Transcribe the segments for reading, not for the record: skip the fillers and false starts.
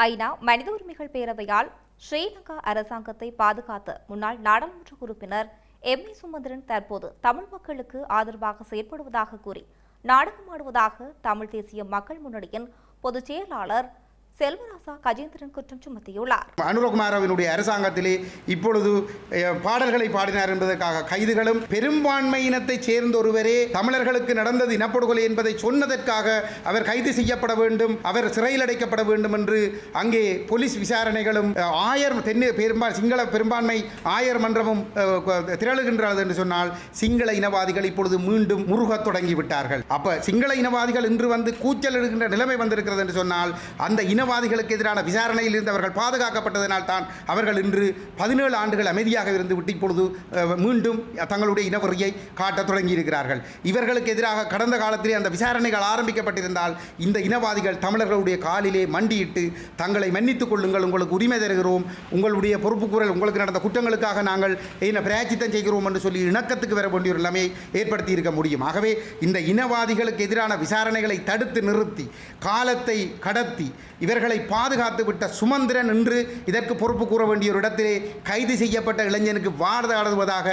ஐநா மனித உரிமைகள் பேரவையால் ஸ்ரீலங்கா அரசாங்கத்தை பாதுகாத்த முன்னாள் நாடாளுமன்ற உறுப்பினர் எம். சுமந்திரன் தற்போது தமிழ் மக்களுக்கு ஆதரவாக செயற்படுவதாக கூறி நாடகமாடுவதாக தமிழ் தேசிய மக்கள் முன்னணியின் பொதுச் செயலாளர் செல்வராசா கஜேந்திரன் குற்றம் சுமத்தியுள்ளார். அனுரகுமாரவினுடைய அரசாங்கத்திலே இப்பொழுது பாடல்களை பாடினார் என்பதற்காக கைதுகளும், பெரும்பான்மை இனத்தைச் சேர்ந்த ஒருவரே தமிழர்களுக்கு நடந்தது இனப்படுகொலை என்பதை சொன்னதற்காக அவர் கைது செய்யப்பட வேண்டும், அவர் சிறையில் அடைக்கப்பட வேண்டும் என்று அங்கே போலீஸ் விசாரணைகளும் சிங்கள பெரும்பான்மை ஆயர் மன்றமும் திரளுகின்றது என்று சொன்னால் சிங்கள இனவாதிகள் இப்பொழுது மீண்டும் முருகத் தொடங்கிவிட்டார்கள். அப்ப சிங்கள இனவாதிகள் இன்று வந்து கூச்சல் எடுக்கின்ற நிலைமை வந்திருக்கிறது என்று சொன்னால் அந்த இனவாதிகளுக்கு எதிரான விசாரணையில் இருந்து அவர்கள் பாதுகாக்கப்பட்டதனால் தான் அவர்கள் இன்று 17 ஆண்டுகள் அமைதியாக இருந்துவிட்டு இப்பொழுது மீண்டும் தங்களுடைய இனவெறியை காட்டத் தொடங்கியிருக்கிறார்கள். இவர்களுக்கு எதிராக கடந்த காலத்திலே அந்த விசாரணைகள் ஆரம்பிக்கப்பட்டிருந்தால் இந்த இனவாதிகள் தமிழர்களுடைய காலிலே மண்டியிட்டு தங்களை மன்னித்துக் கொள்ளுங்கள், உங்களுக்கு உரிமை தருகிறோம், உங்களுடைய பொறுப்புக்கூறல், உங்களுக்கு நடந்த குற்றங்களுக்காக நாங்கள் என்ன பிராயச்சித்தம் செய்கிறோம் என்று சொல்லி இணக்கத்துக்கு வர வேண்டிய ஒரு நிலைமையை ஏற்படுத்தி இருக்க முடியும். ஆகவே இந்த இனவாதிகளுக்கு எதிரான விசாரணைகளை தடுத்து நிறுத்தி காலத்தை கடத்தி இவர்களை பாதுகாத்து விட்ட சுமந்திரன் இன்று இதற்கு பொறுப்பு கூற வேண்டிய ஒரு இடத்திலே கைது செய்யப்பட்ட இளைஞனுக்கு வாதாடுவதாக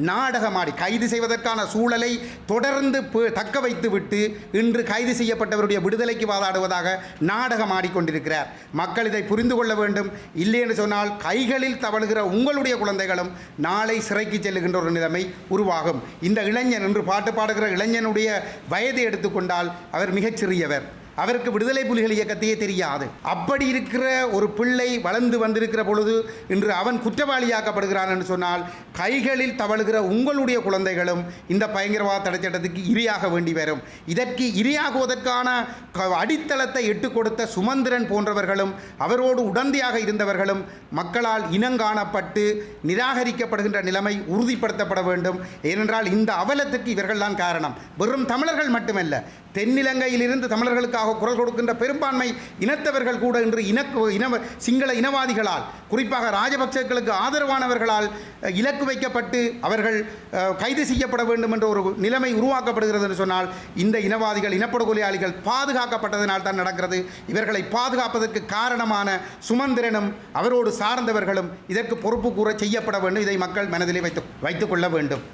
நாடகமாடி கைது செய்வதற்கான சூழலை தொடர்ந்து தக்க வைத்து விட்டு இன்று கைது செய்யப்பட்டவருடைய விடுதலைக்கு வாதாடுவதாக நாடகமாடிக்கொண்டிருக்கிறார். மக்கள் இதை புரிந்து கொள்ள வேண்டும். இல்லை என்று சொன்னால் கைகளில் தவழுகிற உங்களுடைய குழந்தைகளும் நாளை சிறைக்கு செல்லுகின்ற ஒரு நிலைமை உருவாகும். இந்த இளைஞன் இன்று பாட்டு பாடுகிற இளைஞனுடைய வயதை எடுத்துக்கொண்டால் அவர் மிகச்சிறியவர். அவருக்கு விடுதலை புலிகள் இயக்கத்தையே தெரியாது. அப்படி இருக்கிற ஒரு பிள்ளை வளர்ந்து வந்திருக்கிற பொழுது இன்று அவன் குற்றவாளியாக்கப்படுகிறான் என்று சொன்னால் கைகளில் தவழுகிற உங்களுடைய குழந்தைகளும் இந்த பயங்கரவாத தடைச்சட்டத்துக்கு இரையாக வேண்டி வரும். இதற்கு இரையாகுவதற்கான அடித்தளத்தை இட்டு கொடுத்த சுமந்திரன் போன்றவர்களும் அவரோடு உடந்தையாக இருந்தவர்களும் மக்களால் இனங்காணப்பட்டு நிராகரிக்கப்படுகின்ற நிலைமை உறுதிப்படுத்தப்பட வேண்டும். ஏனென்றால் இந்த அவலத்துக்கு இவர்கள்தான் காரணம். வெறும் தமிழர்கள் மட்டுமல்ல, தென்னிலங்கையிலிருந்து தமிழர்களுக்காக குரல் கொடுக்கின்ற பெரும்பான்மை இனத்தவர்கள் கூட இன்று சிங்கள இனவாதிகளால், குறிப்பாக ராஜபக்சர்களுக்கு ஆதரவானவர்களால் இலக்கு வைக்கப்பட்டு அவர்கள் கைது செய்யப்பட வேண்டும் என்ற ஒரு நிலைமை உருவாக்கப்படுகிறது என்று சொன்னால் இந்த இனவாதிகள், இனப்படுகொலையாளிகள் பாதுகாக்கப்பட்டதனால் தான் நடக்கிறது. இவர்களை பாதுகாப்பதற்கு காரணமான சுமந்திரனும் அவரோடு சார்ந்தவர்களும் இதற்கு பொறுப்பு கூற செய்யப்பட வேண்டும். இதை மக்கள் மனதிலே வைத்துக் கொள்ள வேண்டும்.